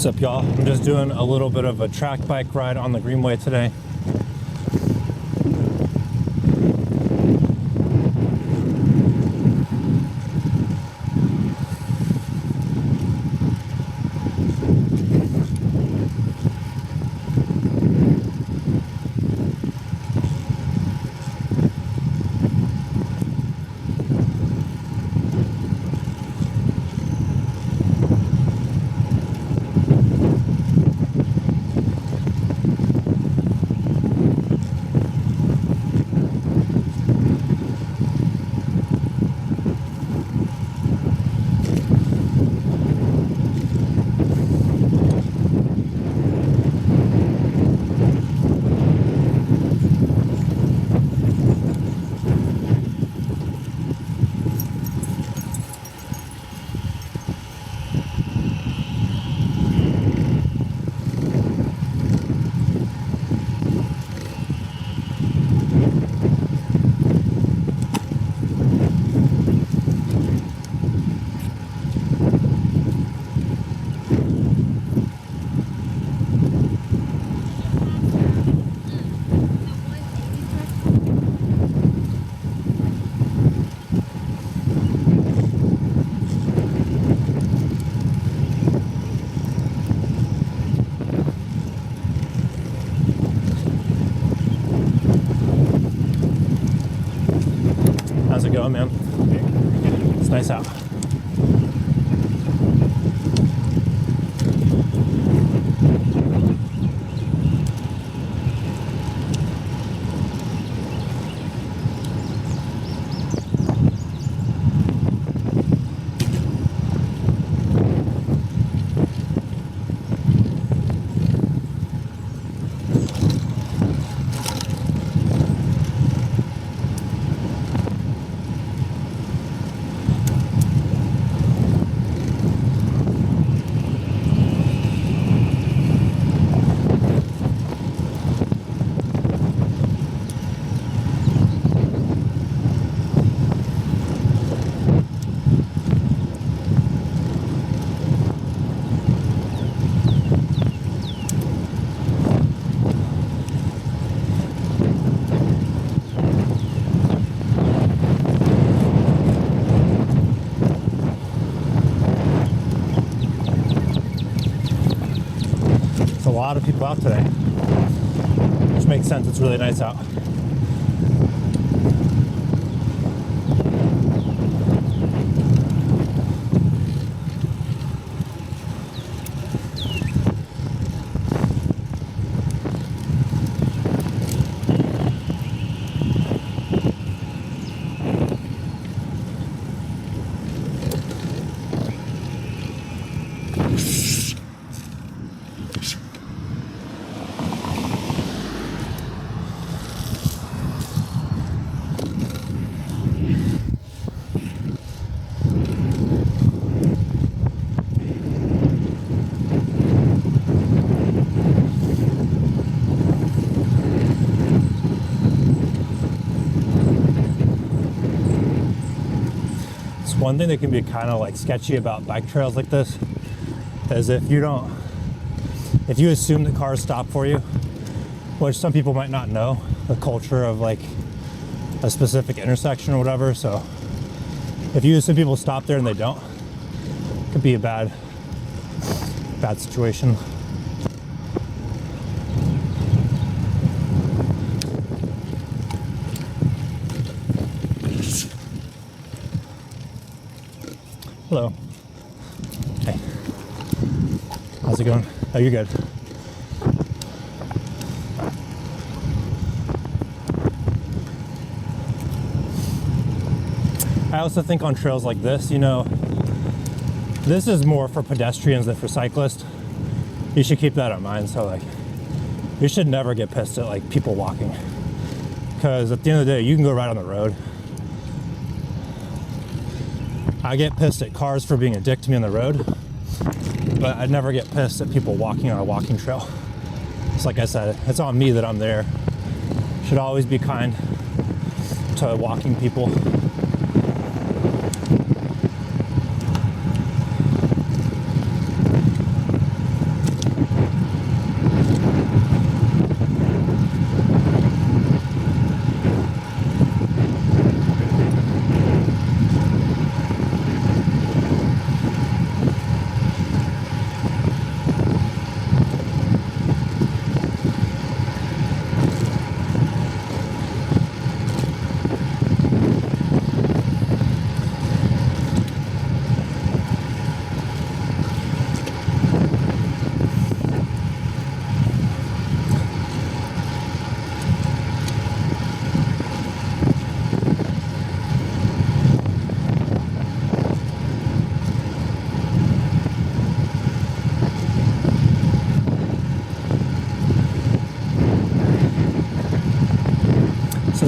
What's up, y'all? I'm just doing a little bit of a track bike ride on the Greenway today. How's it going, man? It's nice out. A lot of people out today, which makes sense. It's really nice out. One thing that can be kind of like sketchy about bike trails like this is if you assume that cars stop for you, which some people might not know the culture of like a specific intersection or whatever. So if you assume people stop there and they don't, it could be a bad situation. Hello. Hey. How's it going? Oh, you're good. I also think on trails like this, you know, this is more for pedestrians than for cyclists. You should keep that in mind. So like, you should never get pissed at like people walking, because at the end of the day, you can go right on the road. I get pissed at cars for being a dick to me on the road, but I'd never get pissed at people walking on a walking trail. It's like I said, it's on me that I'm there. Should always be kind to walking people.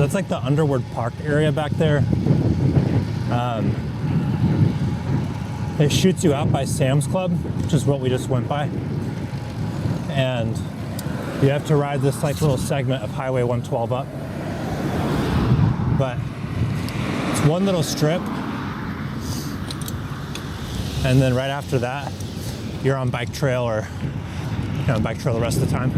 that's like the Underwood Park area back there. It shoots you out by Sam's Club, which is what we just went by. And you have to ride this like little segment of Highway 112 up. But it's one little strip. And then right after that, you're on bike trail, or you're on bike trail the rest of the time.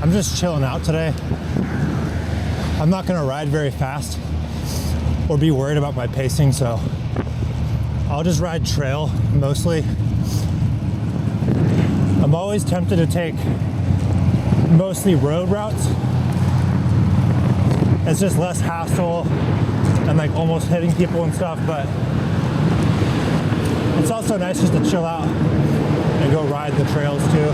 I'm just chilling out today. I'm not gonna ride very fast or be worried about my pacing, so I'll just ride trail mostly. I'm always tempted to take mostly road routes. It's just less hassle and like almost hitting people and stuff, but it's also nice just to chill out and go ride the trails too.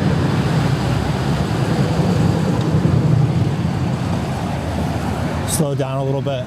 Slow down a little bit.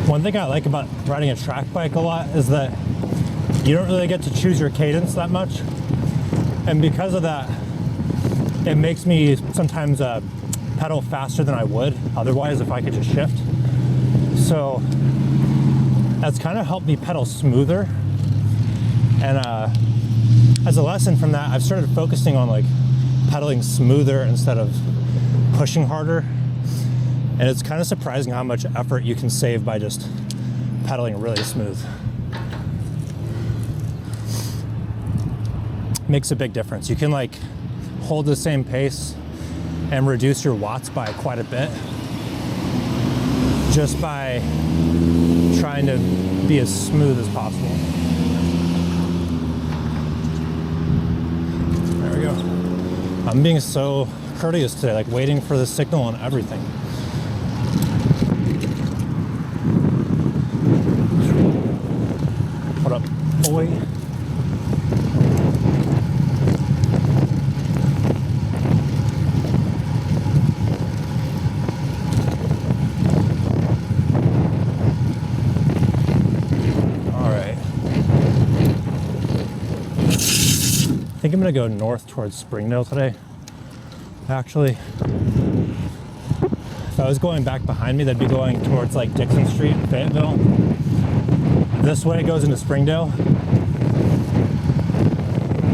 One thing I like about riding a track bike a lot is that you don't really get to choose your cadence that much. And because of that, it makes me sometimes pedal faster than I would otherwise if I could just shift. So that's kind of helped me pedal smoother. And as a lesson from that, I've started focusing on like pedaling smoother instead of pushing harder. And it's kind of surprising how much effort you can save by just pedaling really smooth. Makes a big difference. You can like hold the same pace and reduce your watts by quite a bit just by trying to be as smooth as possible. There we go. I'm being so courteous today, like waiting for the signal and everything. What up, boy? I think I'm gonna go north towards Springdale today. Actually, if I was going back behind me, that'd be going towards like Dixon Street in Fayetteville. This way it goes into Springdale.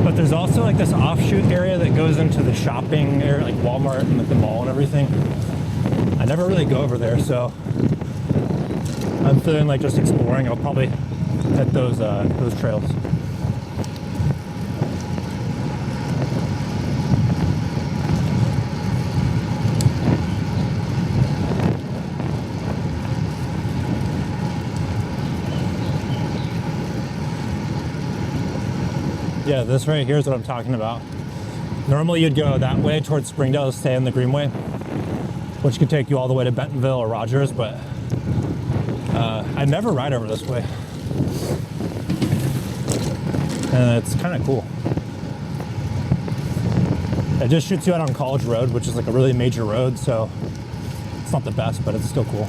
But there's also like this offshoot area that goes into the shopping area, like Walmart and like the mall and everything. I never really go over there, so I'm feeling like just exploring. I'll probably hit those trails. Yeah, this right here is what I'm talking about. Normally you'd go that way towards Springdale to stay on the Greenway, which could take you all the way to Bentonville or Rogers, but I never ride over this way. And it's kind of cool. It just shoots you out on College Road, which is like a really major road, so it's not the best, but it's still cool.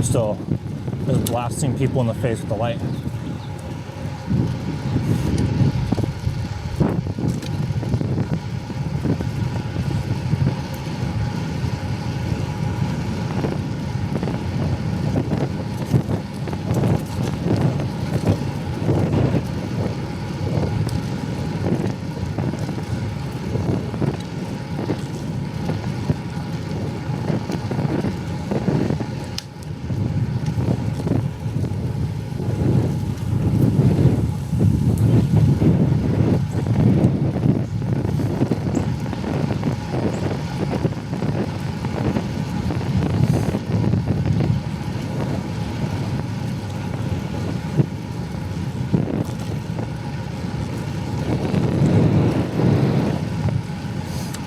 Still just blasting people in the face with the light.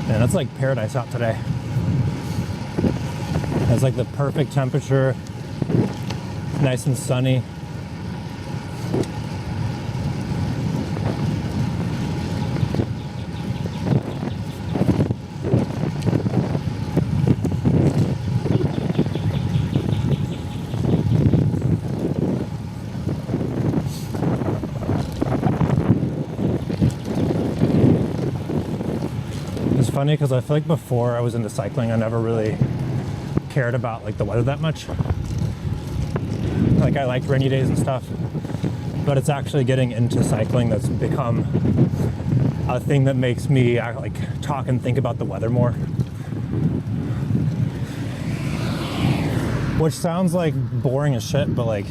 Man, it's like paradise out today. It's like the perfect temperature, nice and sunny. funny because I feel like before I was into cycling, I never really cared about like the weather that much. Like I liked rainy days and stuff, but it's actually getting into cycling that's become a thing that makes me like talk and think about the weather more. Which sounds like boring as shit, but like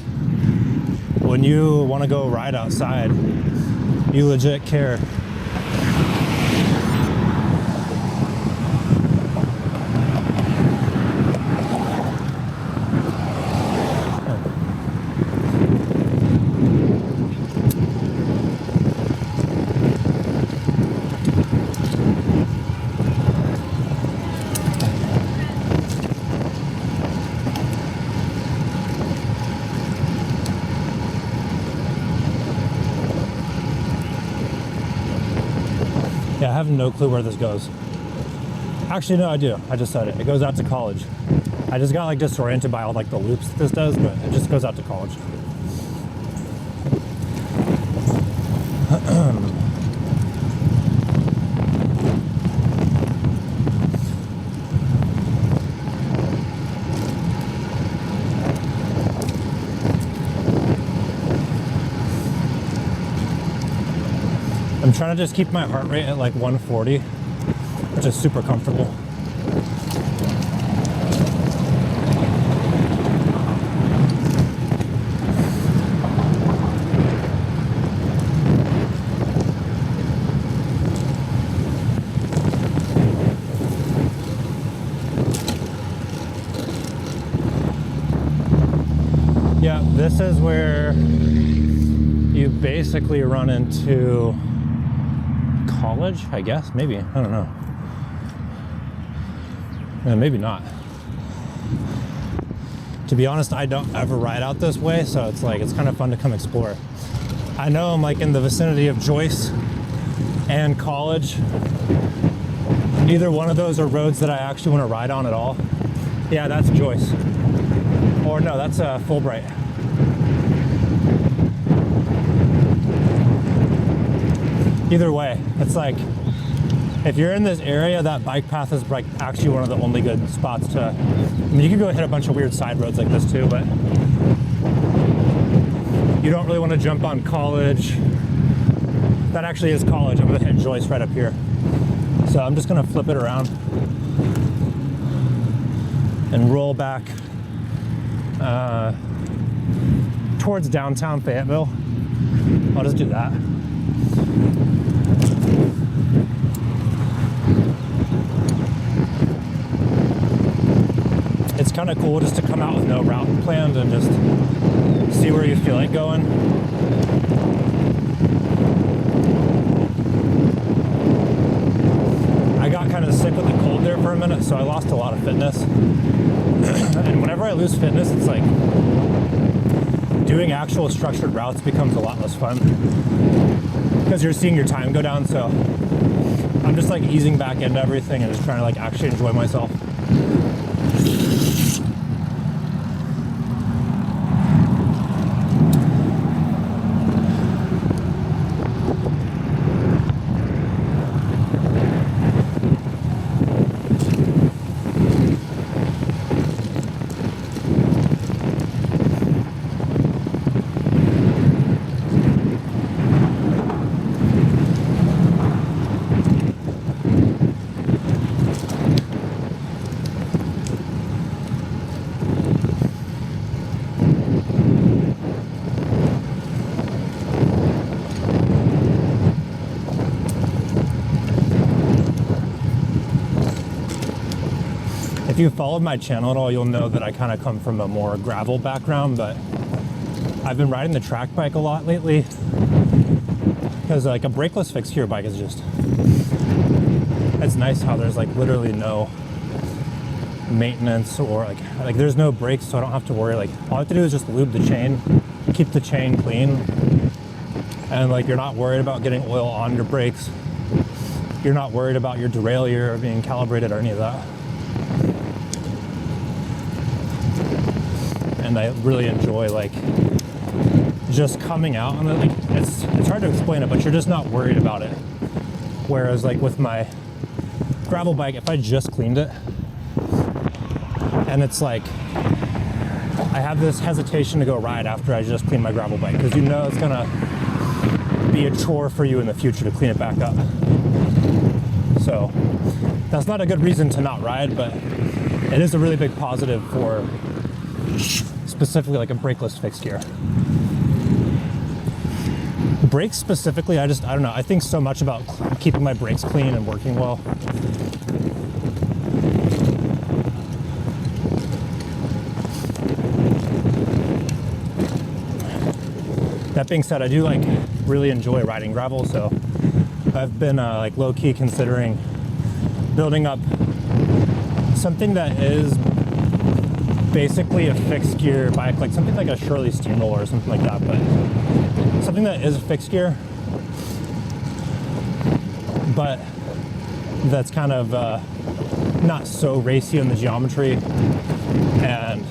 when you want to go ride outside, you legit care. Yeah, I have no clue where this goes. Actually, no, I do. I just said it. It goes out to college. I just got like disoriented by all like the loops that this does, but it just goes out to college. I'm trying to just keep my heart rate at like 140, which is super comfortable. Yeah, this is where you basically run into college, I guess, maybe, I don't know. Maybe not. To be honest, I don't ever ride out this way, so it's like, it's kind of fun to come explore. I know I'm like in the vicinity of Joyce and College. Neither one of those are roads that I actually want to ride on at all. Yeah, that's Joyce. Or no, that's Fulbright. Either way, it's like, if you're in this area, that bike path is like actually one of the only good spots to, I mean, you can go hit a bunch of weird side roads like this too, but you don't really want to jump on College. That actually is College. I'm gonna hit Joyce right up here. So I'm just gonna flip it around and roll back towards downtown Fayetteville. I'll just do that. It's kind of cool just to come out with no route planned and just see where you feel like going. I got kind of sick with the cold there for a minute, so I lost a lot of fitness. And whenever I lose fitness, it's like doing actual structured routes becomes a lot less fun because you're seeing your time go down. So I'm just like easing back into everything and just trying to like actually enjoy myself. If you followed my channel at all, you'll know that I kind of come from a more gravel background, but I've been riding the track bike a lot lately because like a brakeless fixed gear bike is just, it's nice how there's like literally no maintenance or like there's no brakes, so I don't have to worry. Like all I have to do is just lube the chain, keep the chain clean, and like you're not worried about getting oil on your brakes. You're not worried about your derailleur being calibrated or any of that. And I really enjoy like just coming out on it. Like it's hard to explain it, but you're just not worried about it. Whereas like with my gravel bike, if I just cleaned it, and it's like, I have this hesitation to go ride after I just clean my gravel bike, because you know it's gonna be a chore for you in the future to clean it back up. So that's not a good reason to not ride, but it is a really big positive for specifically like a brakeless fixed gear. Brakes specifically, I don't know, I think so much about keeping my brakes clean and working well. That being said, I do like really enjoy riding gravel, so I've been like low-key considering building up something that is basically a fixed gear bike, like something like a Shirley Steamroller or something like that, but something that is a fixed gear, but that's kind of not so racy in the geometry, and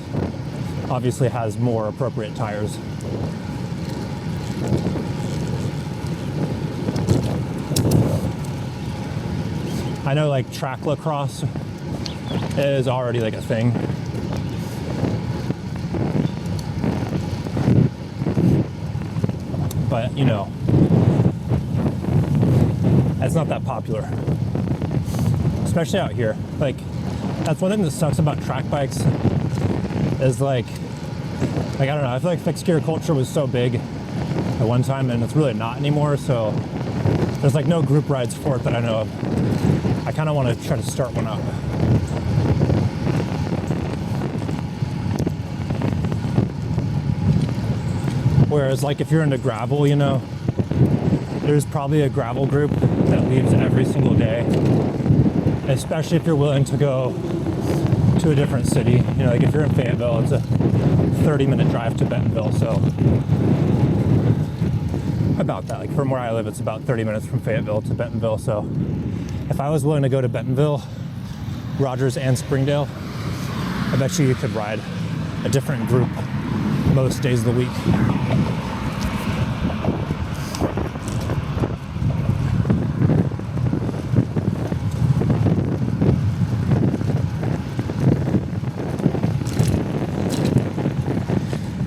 obviously has more appropriate tires. I know like track lacrosse is already like a thing. But you know, it's not that popular, especially out here. Like, that's one thing that sucks about track bikes is like I don't know, I feel like fixed gear culture was so big at one time, and it's really not anymore, so there's like no group rides for it that I know of. I kind of want to try to start one up. Whereas like if you're into gravel, you know, there's probably a gravel group that leaves every single day, especially if you're willing to go to a different city. You know, like if you're in Fayetteville, it's a 30-minute drive to Bentonville, so about that. Like from where I live, it's about 30 minutes from Fayetteville to Bentonville, so if I was willing to go to Bentonville, Rogers, and Springdale, I bet you could ride a different group most days of the week.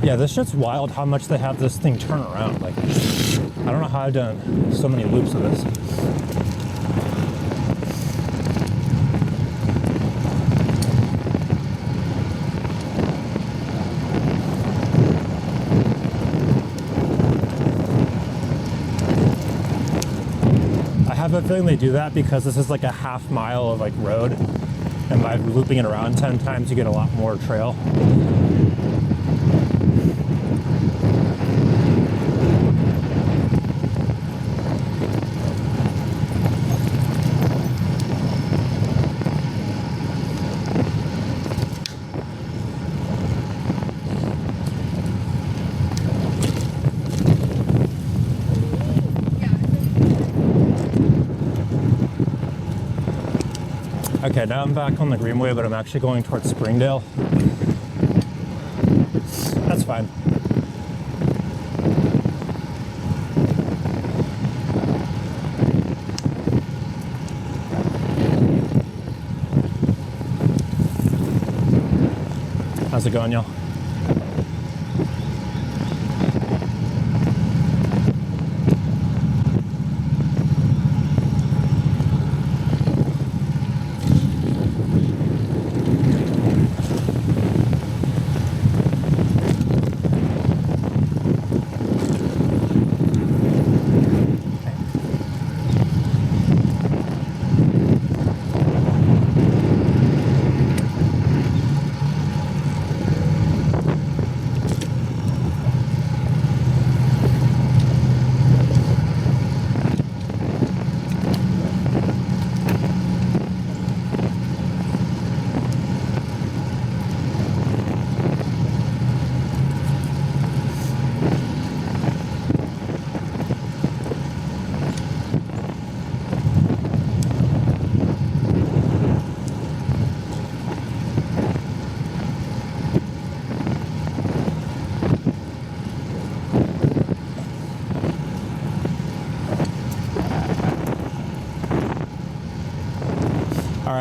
Yeah, this shit's wild how much they have this thing turn around. Like, I don't know how I've done so many loops of this. I have a feeling they do that because this is like a half mile of like road, and by looping it around 10 times you get a lot more trail. Okay, now I'm back on the Greenway, but I'm actually going towards Springdale. That's fine. How's it going, y'all?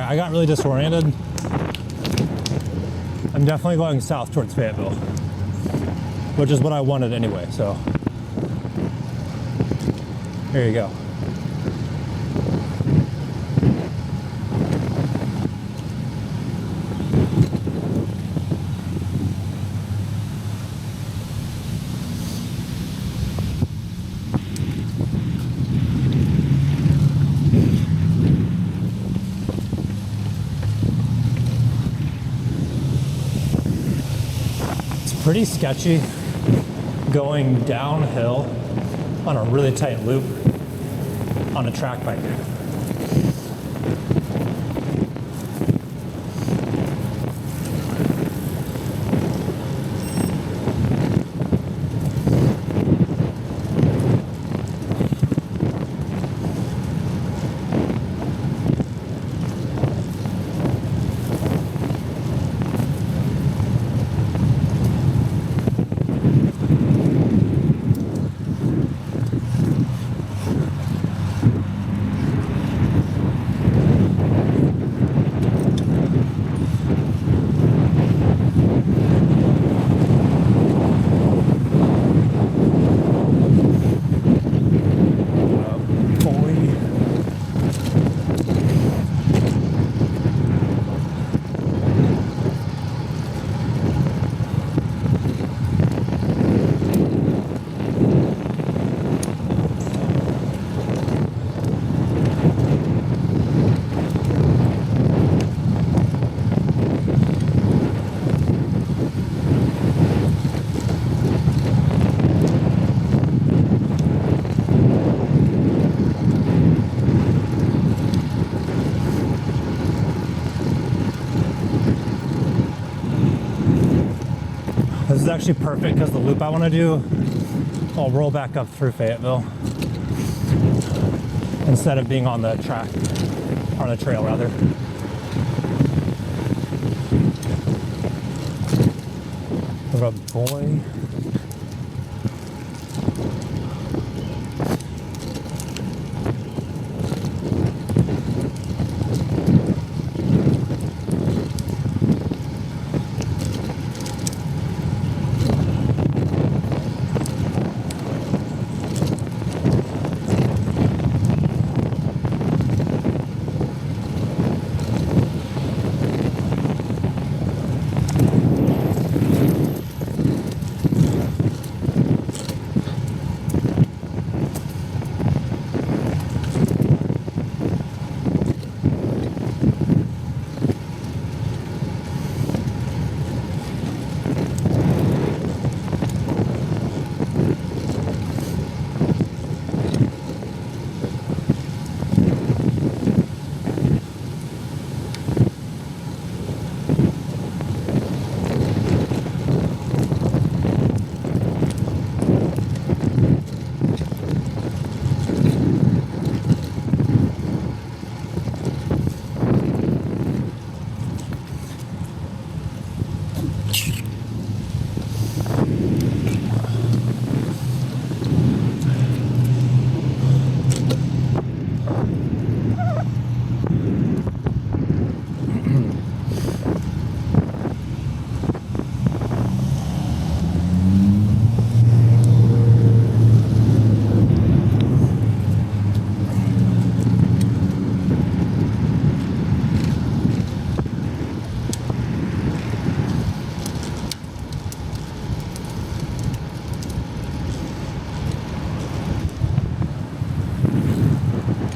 I got really disoriented. I'm definitely going south towards Fayetteville, which is what I wanted anyway, so here you go. Pretty sketchy going downhill on a really tight loop on a track bike. This is actually perfect because the loop I want to do, I'll roll back up through Fayetteville instead of being on the track, on the trail rather. What up, boy?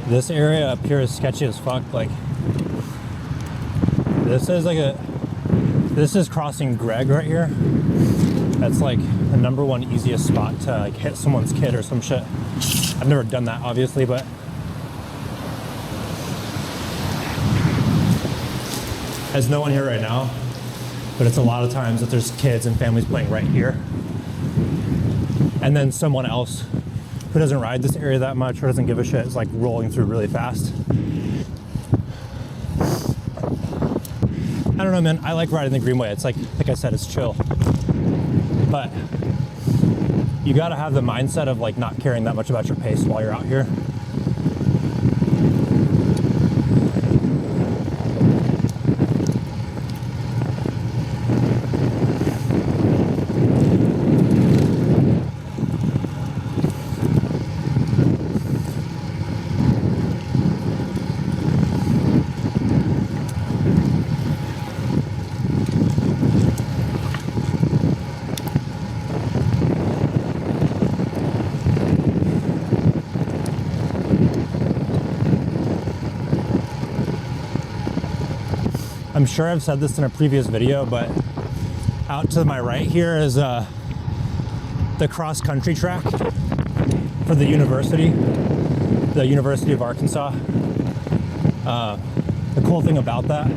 This area up here is sketchy as fuck. Like, this is crossing Greg right here. That's like the #1 easiest spot to like hit someone's kid or some shit. I've never done that, obviously, but there's no one here right now. But it's a lot of times that there's kids and families playing right here, and then someone else who doesn't ride this area that much or doesn't give a shit is like rolling through really fast. I don't know, man. I like riding the Greenway. It's like I said, it's chill. But you gotta have the mindset of like not caring that much about your pace while you're out here. I'm sure I've said this in a previous video, but out to my right here is the cross-country track for the University of Arkansas. The cool thing about that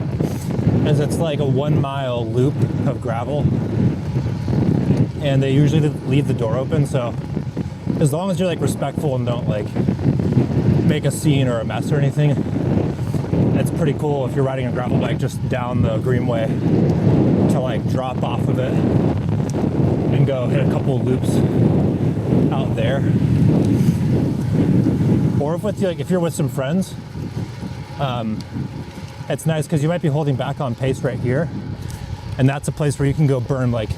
is it's like a 1 mile loop of gravel, and they usually leave the door open, so as long as you're like respectful and don't like make a scene or a mess or anything, it's pretty cool if you're riding a gravel bike just down the Greenway to like drop off of it and go hit a couple of loops out there. Or if you're with some friends, it's nice because you might be holding back on pace right here, and that's a place where you can go burn like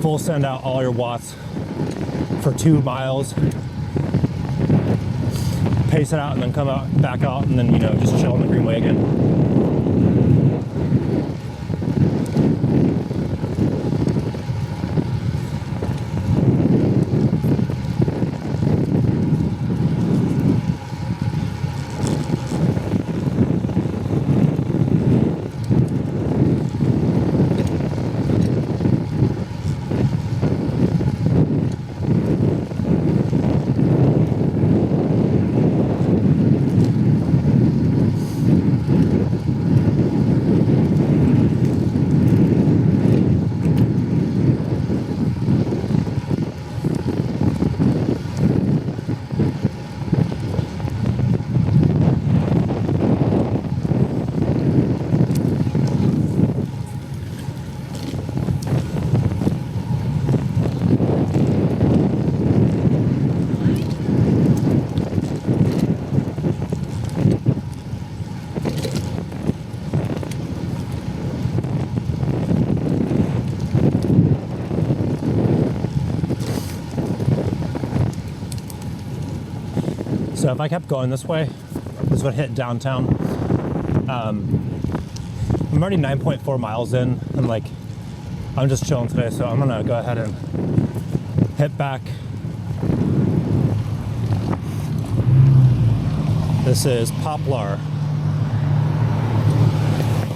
full send out all your watts for 2 miles, pace it out, and then come out back out, and then just chill on the Greenway again. So if I kept going this way, this would hit downtown. I'm already 9.4 miles in, and like I'm just chilling today, so I'm gonna go ahead and hit back. This is Poplar.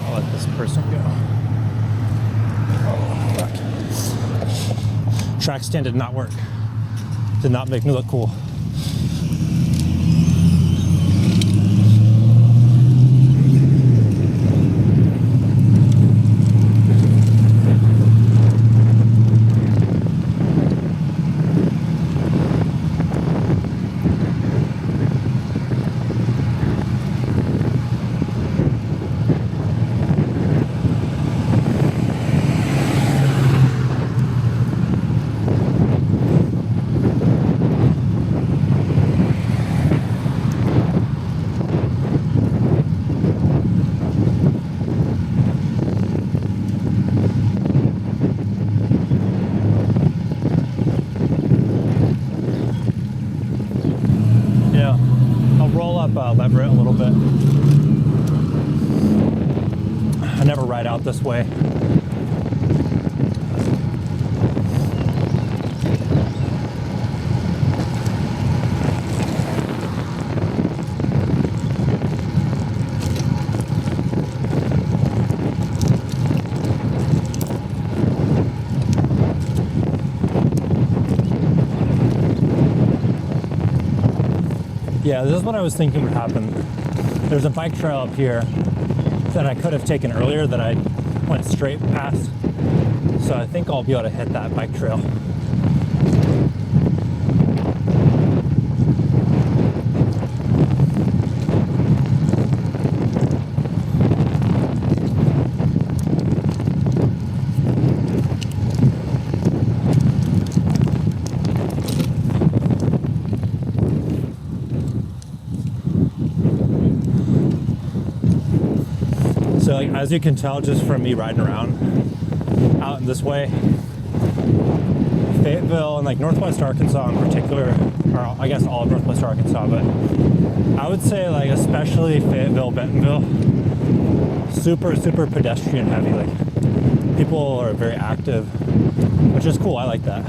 I'll let this person go. Oh, fuck. Track stand did not work. Did not make me look cool. Lever it a little bit. I never ride out this way. Yeah, this is what I was thinking would happen. There's a bike trail up here that I could have taken earlier that I went straight past. So I think I'll be able to hit that bike trail. So like, as you can tell just from me riding around out in this way, Fayetteville and like Northwest Arkansas in particular, or I guess all of Northwest Arkansas, but I would say like especially Fayetteville, Bentonville, super pedestrian heavy. Like people are very active, which is cool. I like that.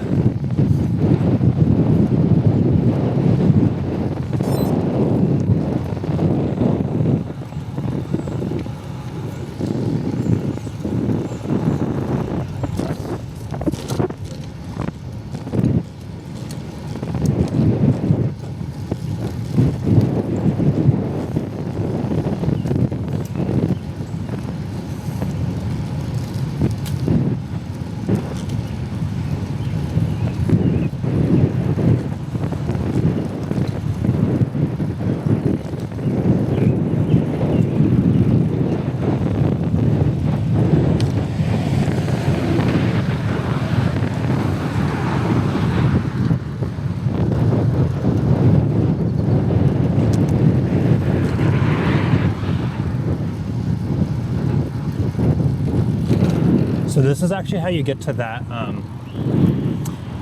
So this is actually how you get to that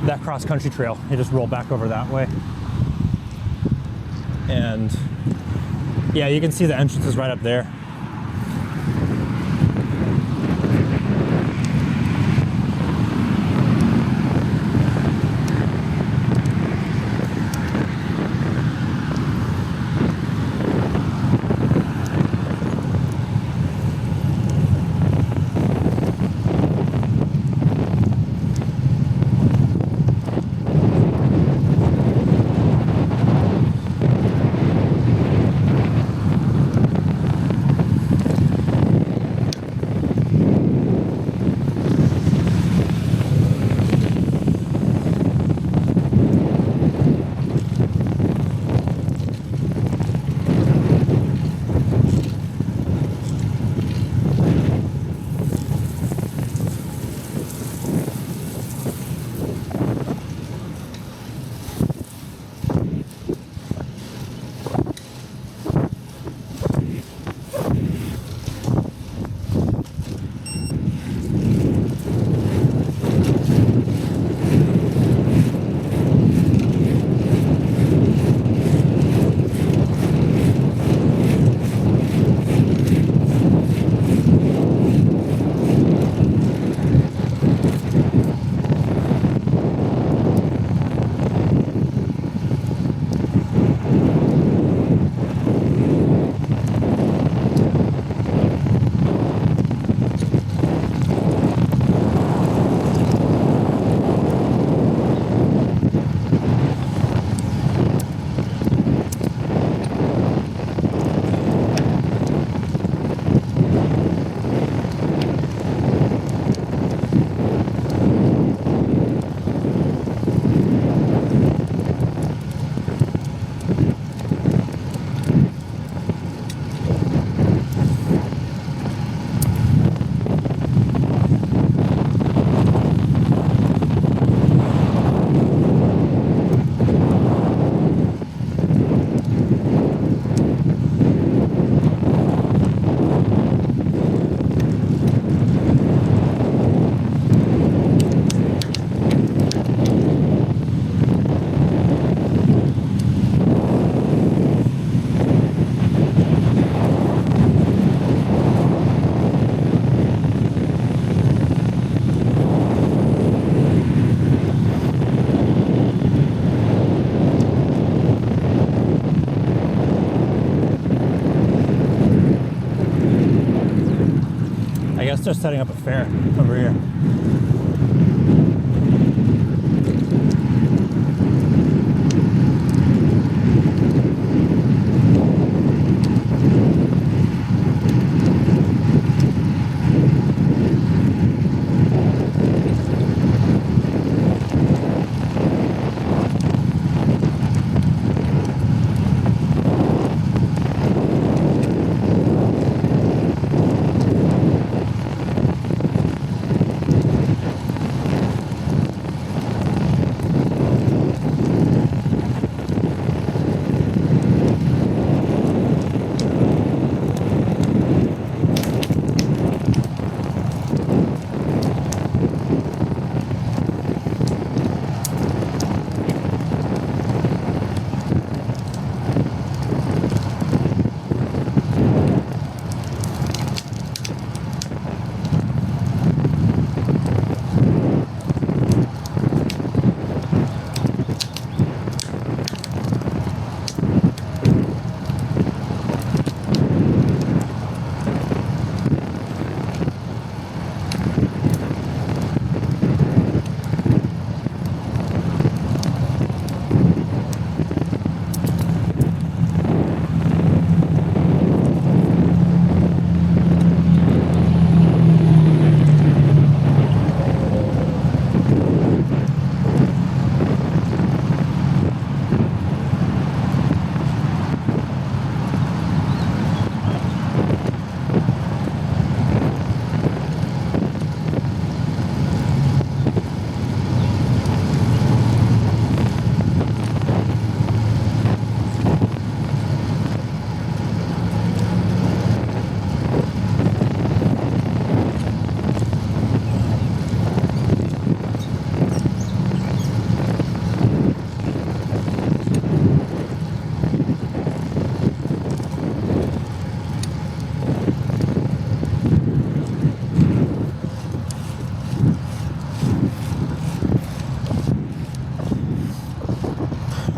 that cross-country trail. You just roll back over that way. And yeah, you can see the entrance is right up there. guess they're setting up a fair over here.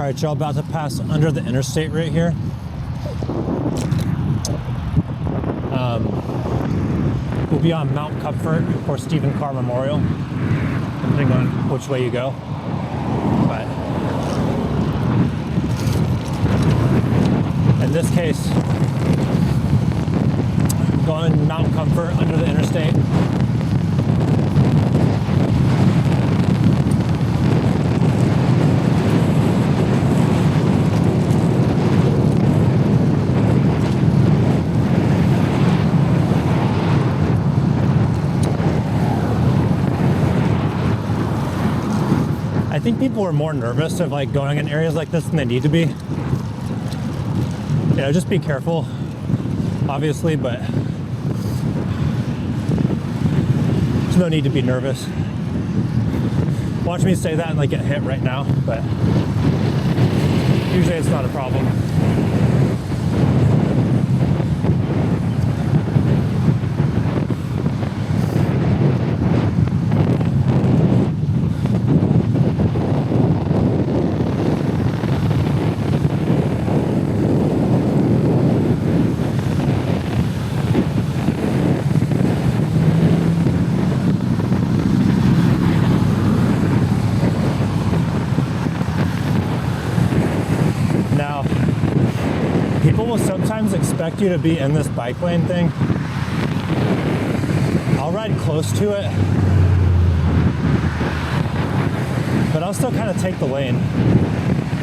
All right, y'all, about to pass under the interstate right here. We'll be on Mount Comfort or Stephen Carr Memorial, depending on which way you go. But in this case, going Mount Comfort under the interstate. I think people are more nervous of like going in areas like this than they need to be. You know, just be careful, obviously, but there's no need to be nervous. Watch me say that and like get hit right now, but usually it's not a problem. People will sometimes expect you to be in this bike lane thing. I'll ride close to it, but I'll still kind of take the lane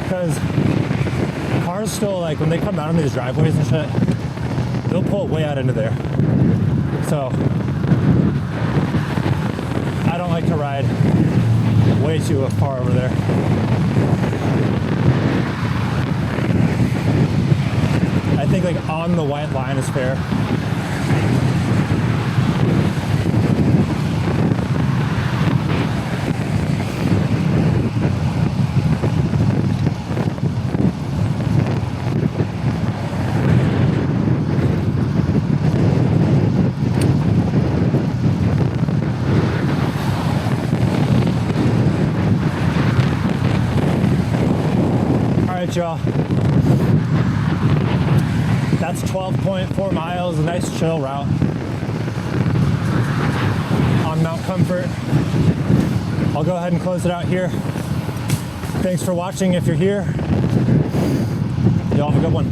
because cars still, like when they come out on these driveways and shit, they'll pull way out into there. So I don't like to ride way too far over there. I think like on the white line is fair. All right, y'all. That's 12.4 miles, a nice chill route on Mount Comfort. I'll go ahead and close it out here. Thanks for watching if you're here. Y'all have a good one.